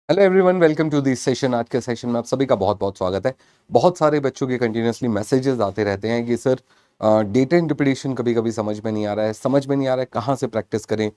Hello everyone, welcome to this session. आज के session में आप सभी का बहुत बहुत स्वागत है। बहुत सारे बच्चों के कंटिन्यूसली मैसेजेस आते रहते हैं कि सर डेटा इंटरप्रिटेशन कभी कभी समझ में नहीं आ रहा है, कहाँ से प्रैक्टिस करें,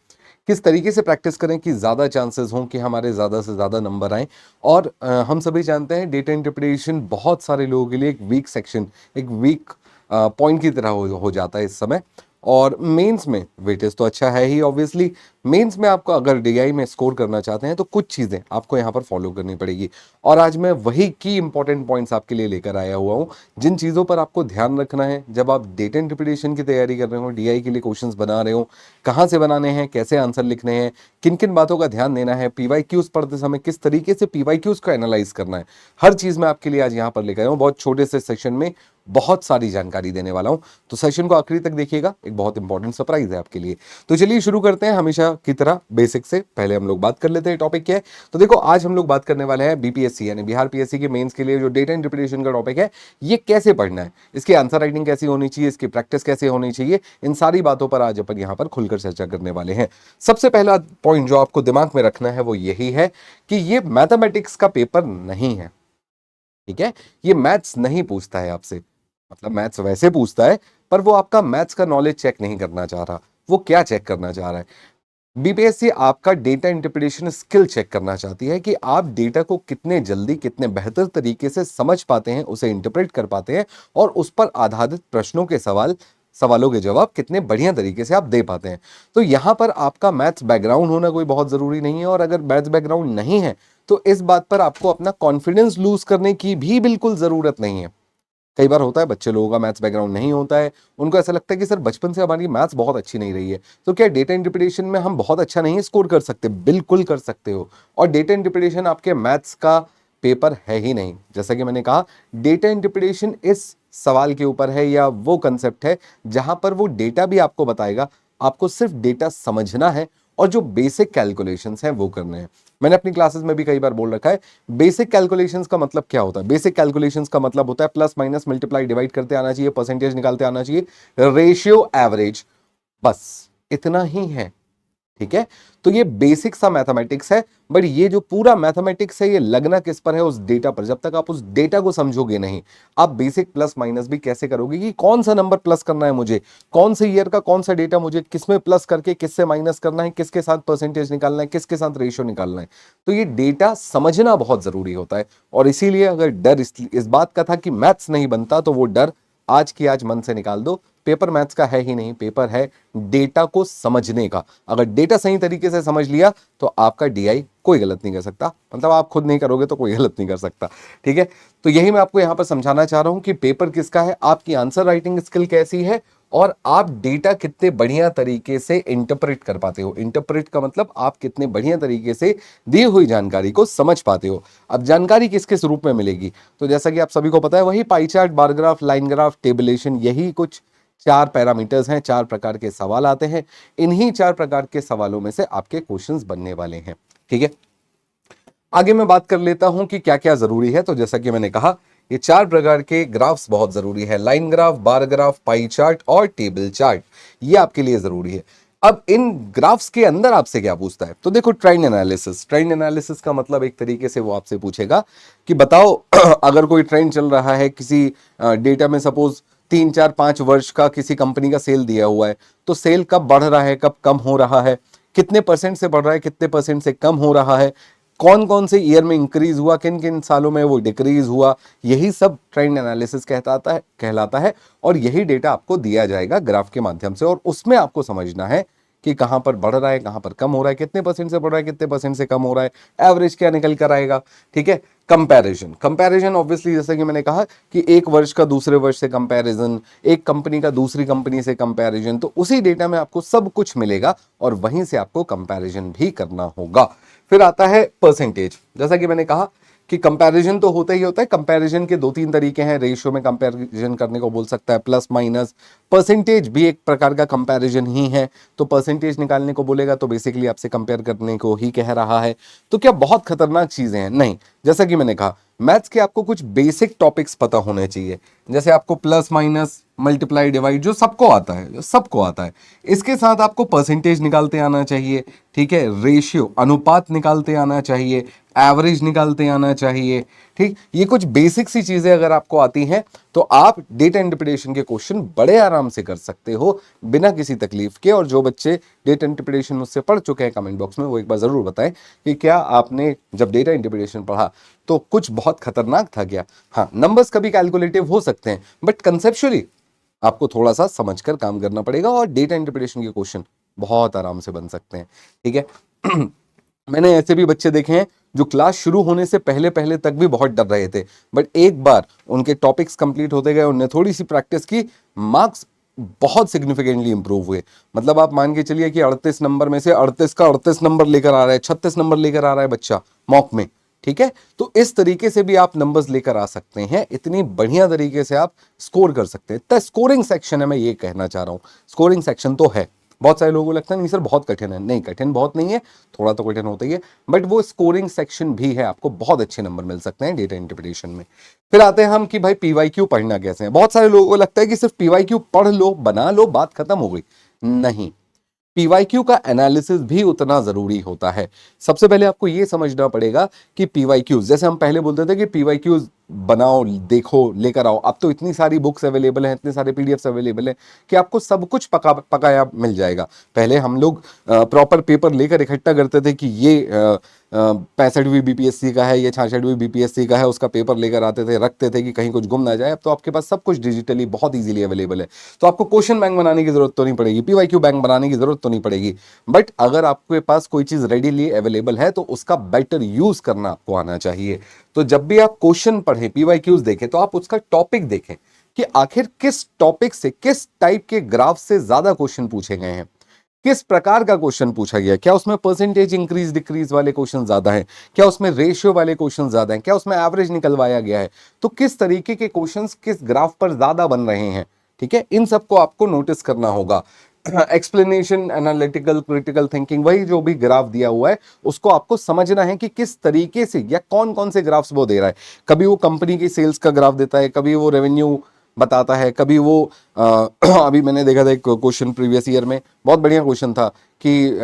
किस तरीके से प्रैक्टिस करें कि ज़्यादा चांसेस हों कि हमारे ज़्यादा से ज़्यादा नंबर आएँ। और हम सभी जानते हैं डेटा इंटरप्रिटेशन बहुत सारे लोगों के लिए एक वीक सेक्शन, एक वीक पॉइंट की तरह हो जाता है इस समय। और मेंस में वेटेज तो अच्छा है ही ऑब्वियसली। मेंस में आपको अगर डीआई में स्कोर करना चाहते हैं तो कुछ चीज़ें आपको यहाँ पर फॉलो करनी पड़ेगी। और आज मैं वही की इंपॉर्टेंट पॉइंट्स आपके लिए लेकर आया हुआ हूँ, जिन चीज़ों पर आपको ध्यान रखना है जब आप डेटा इंटरप्रिटेशन की तैयारी कर रहे हो, डीआई के लिए क्वेश्चंस बना रहे हो, कहाँ से बनाने हैं, कैसे आंसर लिखने हैं, किन किन बातों का ध्यान देना है, पीवाईक्यूज पढ़ते समय किस तरीके से पीवाईक्यूज को एनालाइज करना है। हर चीज़ मैं आपके लिए आज यहाँ पर लेकर आया हूँ। बहुत छोटे से सेशन में बहुत सारी जानकारी देने वाला हूँ, तो सेशन को आखिरी तक देखिएगा, एक बहुत इंपॉर्टेंट सरप्राइज है आपके लिए। तो चलिए शुरू करते हैं। हमेशा की तरह बेसिक से पहले हम लोग बात कर लेते हैं टॉपिक क्या है। तो देखो, आज हम लोग बात करने वाले हैं बीपीएससी यानी बिहार पीएससी के मेंस के लिए जो डेटा इंटरप्रिटेशन का टॉपिक है, ये कैसे पढ़ना है, इसकी आंसर राइटिंग कैसी होनी चाहिए, इसकी प्रैक्टिस कैसे होनी चाहिए, इन सारी बातों पर आज अपन यहाँ पर खुलकर चर्चा करने वाले हैं। सबसे पहला पॉइंट जो आपको दिमाग में रखना है वो यही है कि ये मैथमेटिक्स का पेपर नहीं है, ठीक है। ये मैथ्स नहीं पूछता है आपसे, मतलब मैथ्स वैसे पूछता है, पर वो आपका मैथ्स का नॉलेज चेक नहीं करना चाह रहा। वो क्या चेक करना चाह रहा है? बीपीएससी आपका डेटा इंटरप्रिटेशन स्किल चेक करना चाहती है कि आप डेटा को कितने जल्दी, कितने बेहतर तरीके से समझ पाते हैं, उसे इंटरप्रेट कर पाते हैं, और उस पर आधारित प्रश्नों के सवालों के जवाब कितने बढ़िया तरीके से आप दे पाते हैं। तो यहां पर आपका मैथ्स बैकग्राउंड होना कोई बहुत जरूरी नहीं है, और अगर मैथ्स बैकग्राउंड नहीं है तो इस बात पर आपको अपना कॉन्फिडेंस लूज करने की भी बिल्कुल जरूरत नहीं है। कई बार होता है बच्चे लोगों का मैथ्स बैकग्राउंड नहीं होता है, उनको ऐसा लगता है कि सर बचपन से हमारी मैथ्स बहुत अच्छी नहीं रही है, तो क्या डेटा इंटरप्रिटेशन में हम बहुत अच्छा नहीं स्कोर कर सकते? बिल्कुल कर सकते हो। और डेटा इंटरप्रिटेशन आपके मैथ्स का पेपर है ही नहीं। जैसा कि मैंने कहा, डेटा इंटरप्रिटेशन इस सवाल के ऊपर है, या वो कंसेप्ट है जहां पर वो डेटा भी आपको बताएगा, आपको सिर्फ डेटा समझना है और जो बेसिक कैलकुलेशंस हैं वो करने हैं। मैंने अपनी क्लासेस में भी कई बार बोल रखा है, बेसिक कैलकुलेशंस का मतलब क्या होता है? बेसिक कैलकुलेशंस का मतलब होता है प्लस माइनस मल्टीप्लाई डिवाइड करते आना चाहिए, परसेंटेज निकालते आना चाहिए, रेशियो, एवरेज, बस इतना ही है, ठीक है। तो ये बेसिक सा मैथमेटिक्स है। बट ये जो पूरा मैथमेटिक्स है, ये लगना किस पर है? उस डेटा पर। जब तक आप उस डेटा को समझोगे नहीं, आप बेसिक प्लस माइनस भी कैसे करोगे कि कौन सा नंबर प्लस करना है मुझे, कौन से ईयर का कौन सा डेटा मुझे किसमें प्लस करके किससे माइनस करना है, किसके साथ परसेंटेज निकालना है, किसके साथ रेशियो निकालना है। तो ये डेटा समझना बहुत जरूरी होता है। और इसीलिए अगर डर इस बात का था कि मैथ्स नहीं बनता, तो वो डर आज की आज मन से निकाल दो। पेपर मैथ्स का है ही नहीं, पेपर है डेटा को समझने का। अगर डेटा सही तरीके से समझ लिया तो आपका डीआई कोई गलत नहीं कर सकता, मतलब आप खुद नहीं करोगे तो कोई गलत नहीं कर सकता, ठीक है। तो यही मैं आपको यहां पर समझाना चाह रहा हूं कि पेपर किसका है, आपकी आंसर राइटिंग स्किल कैसी है, और आप डेटा कितने बढ़िया तरीके से इंटरप्रेट कर पाते हो। इंटरप्रेट का मतलब आप कितने बढ़िया तरीके से दी हुई जानकारी को समझ पाते हो। अब जानकारी किस किस रूप में मिलेगी? तो जैसा कि आप सभी को पता है, वही pie chart, bar graph, line graph, tabulation, यही कुछ चार पैरामीटर्स हैं, चार प्रकार के सवाल आते हैं। इन्हीं चार प्रकार के सवालों में से आपके क्वेश्चंस बनने वाले हैं, ठीक है। आगे मैं बात कर लेता हूं कि क्या क्या जरूरी है। तो जैसा कि मैंने कहा, ये चार प्रकार के ग्राफ्स बहुत जरूरी है। Line graph, bar graph, pie chart और टेबल चार्ट, ये आपके लिए जरूरी है। अब इन ग्राफ्स के अंदर आपसे क्या पूछता है? तो देखो, ट्रेंड एनालिसिस। ट्रेंड एनालिसिस का मतलब एक तरीके से वो आपसे पूछेगा कि बताओ अगर कोई ट्रेंड चल रहा है किसी डेटा में, सपोज 3 4 5 वर्ष का किसी कंपनी का सेल दिया हुआ है, तो सेल कब बढ़ रहा है, कब कम हो रहा है, कितने परसेंट से बढ़ रहा है, कितने परसेंट से कम हो रहा है, कौन कौन से ईयर में इंक्रीज हुआ, किन किन सालों में वो डिक्रीज हुआ, यही सब ट्रेंड एनालिसिस कहलाता है। और यही डेटा आपको दिया जाएगा ग्राफ के माध्यम से, और उसमें आपको समझना है कि कहां पर बढ़ रहा है, कहां पर कम हो रहा है, कितने परसेंट से बढ़ रहा है, कितने परसेंट से कम हो रहा है, एवरेज क्या निकल कर आएगा, ठीक है। कंपैरिजन, कंपैरिजन ऑब्वियसली जैसे कि मैंने कहा कि एक वर्ष का दूसरे वर्ष से कंपैरिजन, एक कंपनी का दूसरी कंपनी से कंपैरिजन, तो उसी डेटा में आपको सब कुछ मिलेगा और वहीं से आपको कंपैरिजन भी करना होगा। फिर आता है परसेंटेज। जैसा कि मैंने कहा कि कंपैरिजन तो होता ही होता है। कंपैरिजन के 2 3 तरीके हैं। रेशियो में कंपैरिजन करने को बोल सकता है, प्लस माइनस। परसेंटेज भी एक प्रकार का कंपैरिजन ही है, तो परसेंटेज निकालने को बोलेगा तो बेसिकली आपसे कंपेयर करने को ही कह रहा है। तो क्या बहुत खतरनाक चीजें हैं? नहीं। जैसा कि मैंने कहा, मैथ्स के आपको कुछ बेसिक टॉपिक्स पता होने चाहिए, जैसे आपको प्लस माइनस मल्टीप्लाई डिवाइड जो सबको आता है, जो सबको आता है। इसके साथ आपको परसेंटेज निकालते आना चाहिए, ठीक है, रेशियो अनुपात निकालते आना चाहिए, एवरेज निकालते आना चाहिए। ठीक, ये कुछ बेसिक सी चीजें अगर आपको आती हैं तो आप डेटा इंटरप्रिटेशन के क्वेश्चन बड़े आराम से कर सकते हो बिना किसी तकलीफ के। और जो बच्चे डेटा इंटरप्रिटेशन मुझसे पढ़ चुके हैं कमेंट बॉक्स में वो एक बार जरूर बताएं कि क्या आपने जब डेटा इंटरप्रिटेशन पढ़ा तो कुछ बहुत खतरनाक था क्या। हाँ, नंबर्स कभी कैलकुलेटिव हो सकते हैं बट कंसेप्चुअली आपको थोड़ा सा समझकर काम करना पड़ेगा और डेटा इंटरप्रिटेशन के क्वेश्चन बहुत आराम से बन सकते हैं। ठीक है। मैंने ऐसे भी बच्चे देखे हैं जो क्लास शुरू होने से पहले पहले तक भी बहुत डर रहे थे बट एक बार उनके टॉपिक्स कंप्लीट होते गए, उन्होंने थोड़ी सी प्रैक्टिस की, मार्क्स बहुत सिग्निफिकेंटली इंप्रूव हुए। मतलब आप मान के चलिए कि 38 नंबर में से 38 का 38 नंबर लेकर आ रहा है, 36 नंबर लेकर आ रहा है बच्चा मॉक में। ठीक है, तो इस तरीके से भी आप नंबर्स लेकर आ सकते हैं, इतनी बढ़िया तरीके से आप स्कोर कर सकते हैं। तो स्कोरिंग सेक्शन है, मैं ये कहना चाह रहा हूं, स्कोरिंग सेक्शन तो है। बहुत सारे लोगों को लगता है नहीं सर बहुत कठिन है, नहीं कठिन बहुत नहीं है, थोड़ा तो कठिन होता ही है बट वो स्कोरिंग सेक्शन भी है, आपको बहुत अच्छे नंबर मिल सकते हैं डेटा इंटरप्रिटेशन में। फिर आते हैं हम कि भाई पीवाईक्यू पढ़ना कैसे है। बहुत सारे लोगों को लगता है कि सिर्फ पीवाईक्यू पढ़ लो, बना लो, बात खत्म हो गई। नहीं, पीवाईक्यू का एनालिसिस भी उतना जरूरी होता है। सबसे पहले आपको यह समझना पड़ेगा कि पीवाईक्यूज, जैसे हम पहले बोलते थे कि पीवाईक्यूज बनाओ, देखो, लेकर आओ, अब तो इतनी सारी बुक्स अवेलेबल हैं, इतने सारे पीडीएफ्स अवेलेबल हैं कि आपको सब कुछ पकाया मिल जाएगा। पहले हम लोग प्रॉपर पेपर लेकर इकट्ठा करते थे कि ये 65वीं बीपीएससी का है, ये 66वीं बीपीएससी का है, उसका पेपर लेकर आते थे, रखते थे कि कहीं कुछ गुम ना जाए। अब तो आपके पास सब कुछ डिजिटली बहुत इजीली अवेलेबल है, तो आपको क्वेश्चन बैंक बनाने की जरूरत तो नहीं पड़ेगी, पीवाईक्यू बैंक बनाने की जरूरत तो नहीं पड़ेगी। बट अगर आपके पास कोई चीज रेडीली अवेलेबल है तो उसका बेटर यूज करना आपको आना चाहिए। तो जब भी आप क्वेश्चन पढ़ें, पीवाईक्यूज देखें, तो आप उसका टॉपिक देखें कि आखिर किस टॉपिक से, किस टाइप के ग्राफ से ज्यादा क्वेश्चन पूछे गए हैं, किस प्रकार का क्वेश्चन पूछा गया, क्या उसमें परसेंटेज इंक्रीज डिक्रीज वाले क्वेश्चन ज्यादा हैं, क्या उसमें रेशियो वाले क्वेश्चन ज्यादा हैं, क्या उसमें एवरेज निकलवाया गया है, तो किस तरीके के क्वेश्चंस किस ग्राफ पर ज्यादा बन रहे हैं। ठीक है, इन सबको आपको नोटिस करना होगा। एक्सप्लेनेशन, एनालिटिकल, क्रिटिकल थिंकिंग, वही जो भी ग्राफ दिया हुआ है उसको आपको समझना है कि किस तरीके से या कौन कौन से ग्राफ्स वो दे रहा है। कभी वो कंपनी की सेल्स का ग्राफ देता है, कभी वो रेवेन्यू बताता है, कभी वो अभी मैंने देखा था एक क्वेश्चन प्रीवियस ईयर में, बहुत बढ़िया क्वेश्चन था कि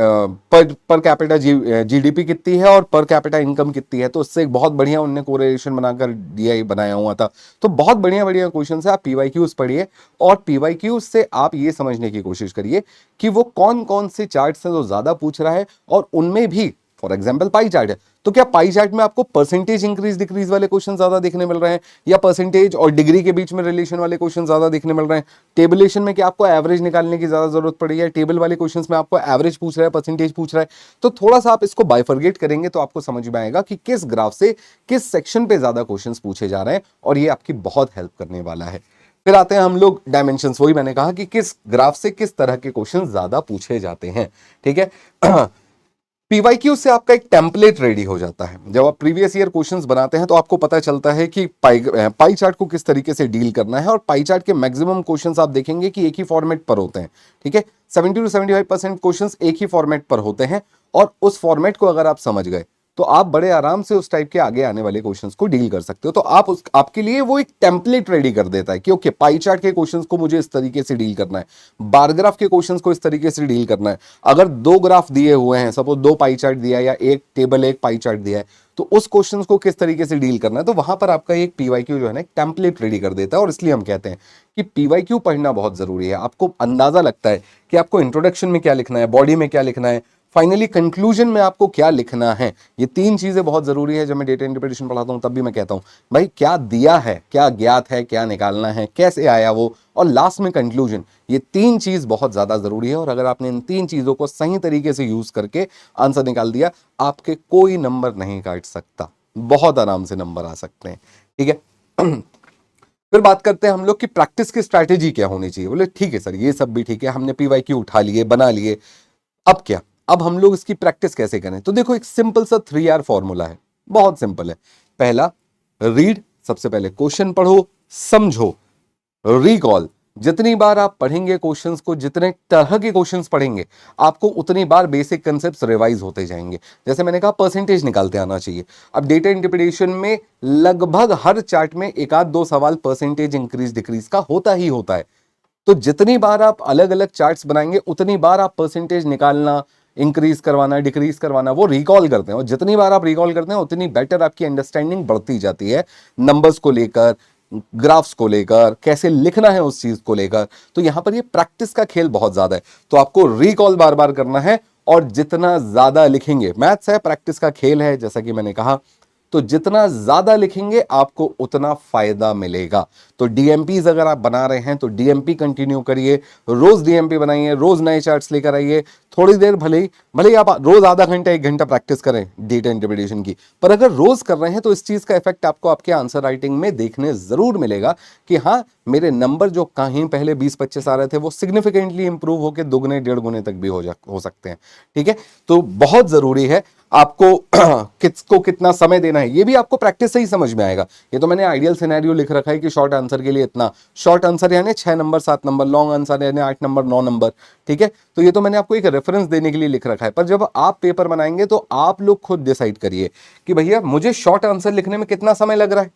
पर कैपिटा जीडीपी कितनी है और पर कैपिटा इनकम कितनी है, तो उससे एक बहुत बढ़िया उनने कोरिलेशन बनाकर दिया बनाया हुआ था। तो बहुत बढ़िया बढ़िया क्वेश्चन है, आप पीवाईक्यूज पढ़िए और पीवाईक्यूज से आप ये समझने की कोशिश करिए कि वो कौन कौन से चार्ट से जो ज्यादा पूछ रहा है, और उनमें भी फॉर एग्जाम्पल पाई चार्ट है, तो क्या पाई चार्ट में आपको परसेंटेज इंक्रीज डिक्रीज वाले क्वेश्चन ज्यादा देखने मिल रहे हैं या परसेंटेज और डिग्री के बीच में रिलेशन वाले क्वेश्चन ज्यादा देखने मिल रहे हैं। टेबुलेशन में क्या आपको एवरेज निकालने की ज्यादा जरूरत पड़ी है, टेबल वाले क्वेश्चंस में आपको एवरेज पूछ रहा है, परसेंटेज पूछ रहा है। तो थोड़ा सा आप इसको बाइफरगेट करेंगे तो आपको समझ में आएगा कि किस ग्राफ से किस सेक्शन पे ज्यादा क्वेश्चन पूछे जा रहे हैं, और ये आपकी बहुत हेल्प करने वाला है। फिर आते हैं हम लोग डायमेंशंस, वही मैंने कहा कि किस ग्राफ से किस तरह के क्वेश्चन ज्यादा पूछे जाते हैं। ठीक है। पीवाईक्यू से आपका एक टेम्पलेट रेडी हो जाता है। जब आप प्रीवियस ईयर क्वेश्चंस बनाते हैं तो आपको पता चलता है कि पाई चार्ट को किस तरीके से डील करना है, और पाई चार्ट के मैक्सिमम क्वेश्चंस आप देखेंगे कि एक ही फॉर्मेट पर होते हैं। ठीक है, 70 to 75% क्वेश्चंस एक ही फॉर्मेट पर होते हैं, और उस फॉर्मेट को अगर आप समझ गए तो आप बड़े आराम से उस टाइप के आगे आने वाले क्वेश्चंस को डील कर सकते हो। तो आपके लिए वो एक टेम्पलेट रेडी कर देता है कि ओके, पाई चार्ट के क्वेश्चंस को मुझे इस तरीके से डील करना है, बार ग्राफ के क्वेश्चंस को इस तरीके से डील करना है। अगर दो ग्राफ दिए हुए हैं, सपोज दो पाई चार्ट दिया है या एक टेबल एक पाई चार्ट दिया है, तो उस क्वेश्चंस को किस तरीके से डील करना है, तो वहां पर आपका एक पीवाईक्यू जो है ना एक टेम्पलेट रेडी कर देता है। और इसलिए हम कहते हैं कि पीवाईक्यू पढ़ना बहुत जरूरी है। आपको अंदाजा लगता है कि आपको इंट्रोडक्शन में क्या लिखना है, बॉडी में क्या लिखना है, फाइनली कंक्लूजन में आपको क्या लिखना है। ये तीन चीजें बहुत जरूरी है। जब मैं डेटा इंटरप्रिटेशन पढ़ाता हूं तब भी मैं कहता हूं भाई क्या दिया है, क्या ज्ञात है, क्या निकालना है, कैसे आया वो, और लास्ट में कंक्लूजन। ये तीन चीज बहुत ज्यादा जरूरी है, और अगर आपने इन तीन चीजों को सही तरीके से यूज करके आंसर निकाल दिया, आपके कोई नंबर नहीं काट सकता, बहुत आराम से नंबर आ सकते हैं। ठीक है। फिर बात करते हैं हम लोग कि प्रैक्टिस की स्ट्रैटेजी क्या होनी चाहिए। बोले ठीक है सर, ये सब भी ठीक है, हमने पीवाईक्यू उठा लिए, बना लिए, अब क्या, अब हम लोग इसकी प्रैक्टिस कैसे करें। तो देखो, एक सिंपल सा 3R फॉर्मूला है, बहुत सिंपल है। पहला, रीड, सबसे पहले क्वेश्चन पढ़ो, समझो, रिकॉल। जितनी बार आप पढ़ेंगे क्वेश्चंस को, जितने तरह के क्वेश्चंस पढ़ेंगे, आपको उतनी बार बेसिक कंसेप्ट्स रिवाइज होते जाएंगे। जैसे मैंने कहा, परसेंटेज निकालते आना चाहिए। अब डेटा इंटरप्रिटेशन में लगभग हर चार्ट में एक आध दो सवाल परसेंटेज इंक्रीज डिक्रीज का होता ही होता है। तो जितनी बार आप अलग अलग चार्ट्स बनाएंगे उतनी बार आप परसेंटेज निकालना इंक्रीज करवाना, डिक्रीज करवाना, वो रिकॉल करते हैं, और जितनी बार आप रिकॉल करते हैं उतनी बेटर आपकी अंडरस्टैंडिंग बढ़ती जाती है नंबर्स को लेकर, ग्राफ्स को लेकर, कैसे लिखना है उस चीज को लेकर। तो यहां पर ये प्रैक्टिस का खेल बहुत ज्यादा है, तो आपको रिकॉल बार बार करना है, और जितना ज्यादा लिखेंगे, मैथ्स है, प्रैक्टिस का खेल है, जैसा कि मैंने कहा, तो जितना ज्यादा लिखेंगे आपको उतना फायदा मिलेगा। तो डीएमपीज अगर आप बना रहे हैं तो डीएमपी कंटिन्यू करिए, रोज डीएमपी बनाइए, रोज नए चार्ट्स लेकर आइए, थोड़ी देर भले ही आप रोज आधा घंटा 1 घंटा प्रैक्टिस करें डेटा इंटरप्रिटेशन की, पर अगर रोज कर रहे हैं तो इस चीज का इफेक्ट आपको आपके आंसर राइटिंग में देखने जरूर मिलेगा कि हाँ, मेरे नंबर जो कहीं पहले 20-25 आ रहे थे वो सिग्निफिकेंटली इंप्रूव होकर 2 गुने 1.5 गुने तक भी हो सकते हैं। ठीक है, तो बहुत जरूरी है आपको किसको कितना समय देना है, ये भी आपको प्रैक्टिस से ही समझ में आएगा। ये तो मैंने आइडियल सिनेरियो लिख रखा है कि शॉर्ट आंसर के लिए इतना, शॉर्ट आंसर यानी 6 नंबर 7 नंबर, लॉन्ग आंसर यानी 8 नंबर 9 नंबर। ठीक है, तो ये तो मैंने आपको एक रेफरेंस देने के लिए लिख रखा है, पर जब आप पेपर बनाएंगे तो आप लोग खुद डिसाइड करिए कि भैया मुझे शॉर्ट आंसर लिखने में कितना समय लग रहा है,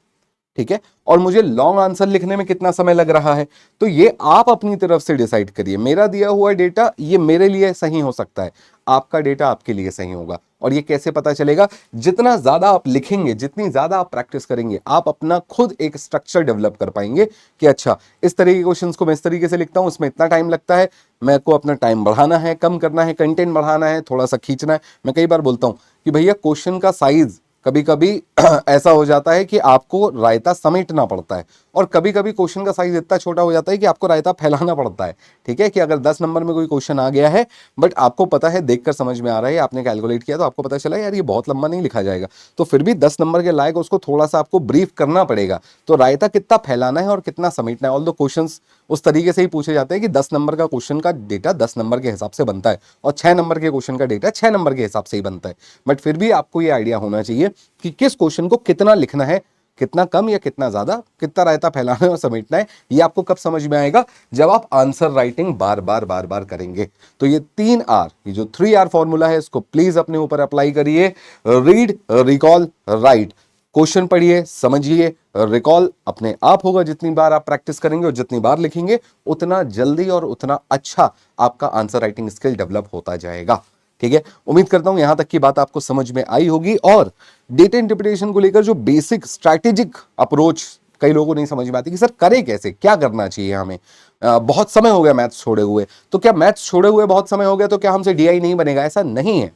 ठीक है, और मुझे लॉन्ग आंसर लिखने में कितना समय लग रहा है। तो ये आप अपनी तरफ से डिसाइड करिए। मेरा दिया हुआ डेटा ये मेरे लिए सही हो सकता है, आपका डेटा आपके लिए सही होगा। और ये कैसे पता चलेगा? जितना ज्यादा आप लिखेंगे, जितनी ज्यादा आप प्रैक्टिस करेंगे, आप अपना खुद एक स्ट्रक्चर डेवलप कर पाएंगे कि अच्छा, इस तरह के क्वेश्चंस को मैं इस तरीके से लिखता हूं, उसमें इतना टाइम लगता है, मेरे को अपना टाइम बढ़ाना है, कम करना है, कंटेंट बढ़ाना है, थोड़ा सा खींचना है। मैं कई बार बोलता हूं कि भैया क्वेश्चन का साइज कभी कभी ऐसा हो जाता है कि आपको रायता समेटना पड़ता है, और कभी कभी क्वेश्चन का साइज इतना छोटा हो जाता है कि आपको रायता फैलाना पड़ता है। ठीक है, कि अगर 10 नंबर में कोई क्वेश्चन आ गया है, बट आपको पता है, देखकर समझ में आ रहा है, आपने कैलकुलेट किया तो आपको पता चला यार ये बहुत लंबा नहीं लिखा जाएगा, तो फिर भी 10 नंबर के लायक उसको थोड़ा सा आपको ब्रीफ करना पड़ेगा। तो रायता कितना फैलाना है और कितना समेटना है, ऑल दो क्वेश्चन उस तरीके से ही पूछे जाते हैं कि 10 नंबर का क्वेश्चन का डेटा 10 नंबर के हिसाब से बनता है, और 6 नंबर के क्वेश्चन का डेटा 6 नंबर के हिसाब से ही बनता है। बट फिर भी आपको ये आइडिया होना चाहिए कि किस क्वेश्चन को कितना लिखना है, कितना कम या कितना ज्यादा, कितना रायता फैलाना है और समेटना है। ये आपको कब समझ में आएगा? जब आप आंसर राइटिंग बार बार करेंगे। तो ये 3R, ये जो 3R फॉर्मूला है, इसको प्लीज अपने ऊपर अप्लाई करिए। Read, recall, right. क्वेश्चन पढ़िए, समझिए, रिकॉल अपने आप होगा जितनी बार आप प्रैक्टिस करेंगे, और जितनी बार लिखेंगे उतना जल्दी और उतना अच्छा आपका आंसर राइटिंग स्किल डेवलप होता जाएगा। ठीक है, उम्मीद करता हूं यहां तक की बात आपको समझ में आई होगी। और डेटा इंटरप्रिटेशन को लेकर जो बेसिक स्ट्रैटेजिक अप्रोच कई लोगों को नहीं समझ में आती कि सर करें कैसे, क्या करना चाहिए हमें, बहुत समय हो गया मैथ्स छोड़े हुए, तो क्या मैथ्स छोड़े हुए बहुत समय हो गया तो क्या हमसे डीआई नहीं बनेगा? ऐसा नहीं है,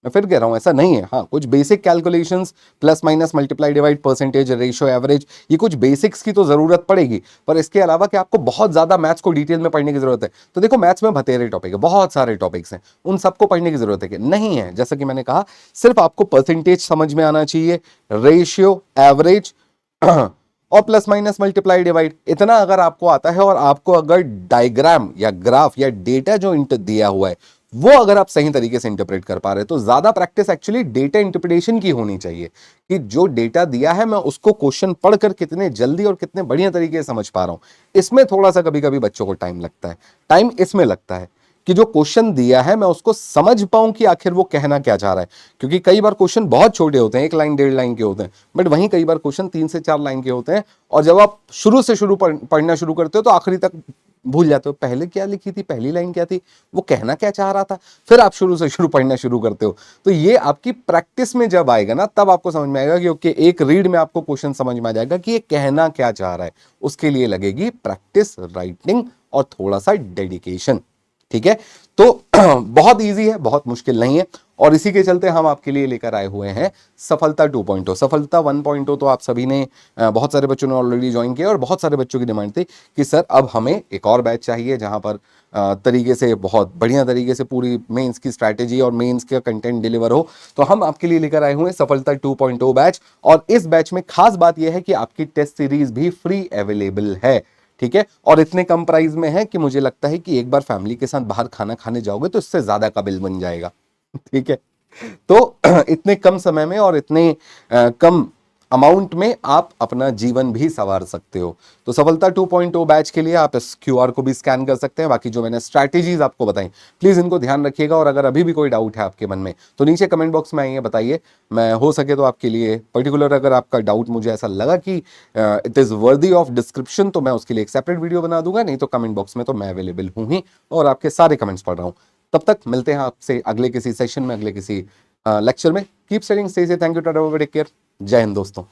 मैं फिर कह रहा हूं ऐसा नहीं है। हाँ, कुछ basic calculations, plus minus multiply divide percentage ratio average, ये कुछ बेसिक्स की तो जरूरत पड़ेगी, पर इसके अलावा कि आपको बहुत ज्यादा मैथ्स को डिटेल में पढ़ने की जरूरत है, तो देखो मैथ्स में बतेरे टॉपिक है, बहुत सारे टॉपिक्स हैं, उन सबको पढ़ने की जरूरत है कि नहीं है? जैसा कि मैंने कहा, सिर्फ आपको परसेंटेज समझ में आना चाहिए, रेशियो, एवरेज और प्लस माइनस मल्टीप्लाई डिवाइड, इतना अगर आपको आता है, और आपको अगर डायग्राम या ग्राफ या डेटा जो दिया हुआ है वो अगर आप सही तरीके से इंटरप्रेट कर पा रहे हैं, तो ज्यादा प्रैक्टिस एक्चुअली डेटा इंटरप्रिटेशन की होनी चाहिए कि जो डेटा दिया है मैं उसको क्वेश्चन पढ़कर कितने जल्दी और कितने बढ़िया तरीके से समझ पा रहा हूं। इसमें थोड़ा सा कभी कभी बच्चों को टाइम लगता है, टाइम इसमें लगता है कि जो क्वेश्चन दिया है मैं उसको समझ पाऊं कि आखिर वो कहना क्या चाह रहा है। क्योंकि कई बार क्वेश्चन बहुत छोटे होते हैं, 1 लाइन 1.5 लाइन के होते हैं, बट वहीं कई बार क्वेश्चन 3 से 4 लाइन के होते हैं, और जब आप शुरू से शुरू पढ़ना शुरू करते हो तो आखिरी तक भूल जाते हो पहले क्या लिखी थी, पहली लाइन क्या थी, वो कहना क्या चाह रहा था, फिर आप शुरू से शुरू पढ़ना शुरू करते हो। तो ये आपकी प्रैक्टिस में जब आएगा ना, तब आपको समझ में आएगा कि ओके, एक रीड में आपको क्वेश्चन समझ में आ जाएगा कि ये कहना क्या चाह रहा है। उसके लिए लगेगी प्रैक्टिस, राइटिंग और थोड़ा सा डेडिकेशन। ठीक है, तो बहुत इजी है, बहुत मुश्किल नहीं है, और इसी के चलते हम आपके लिए लेकर आए हुए हैं सफलता 2.0। सफलता 1.0 तो आप सभी ने, बहुत सारे बच्चों ने ऑलरेडी ज्वाइन किया, और बहुत सारे बच्चों की डिमांड थी कि सर अब हमें एक और बैच चाहिए जहां पर तरीके से, बहुत बढ़िया तरीके से पूरी मेंस की स्ट्रैटेजी और मेंस का कंटेंट डिलीवर हो। तो हम आपके लिए लेकर आए हुए हैं सफलता 2.0 बैच, और इस बैच में खास बात यह है कि आपकी टेस्ट सीरीज भी फ्री अवेलेबल है। ठीक है, और इतने कम प्राइस में है कि मुझे लगता है कि एक बार फैमिली के साथ बाहर खाना खाने जाओगे तो इससे ज्यादा का बिल बन जाएगा। ठीक है, तो इतने कम समय में और इतने कम अमाउंट में आप अपना जीवन भी संवार सकते हो। तो सफलता 2.0 बैच के लिए आप इस क्यूआर को भी स्कैन कर सकते हैं। बाकी जो मैंने स्ट्रैटेजीज आपको बताई, प्लीज इनको ध्यान रखिएगा, और अगर अभी भी कोई डाउट है आपके मन में तो नीचे कमेंट बॉक्स में आइए, बताइए। मैं हो सके तो आपके लिए पर्टिकुलर, अगर आपका डाउट मुझे ऐसा लगा कि it is worthy of description, तो मैं उसके लिए एक सेपरेट वीडियो बना दूंगा, नहीं तो कमेंट बॉक्स में तो मैं अवेलेबल हूं ही, और आपके सारे कमेंट्स पढ़ रहा हूं। तब तक मिलते हैं आपसे अगले किसी सेशन में, अगले किसी लेक्चर में। Keep studying, stay safe, thank you, tata, bye bye, take care, जय हिंद दोस्तों।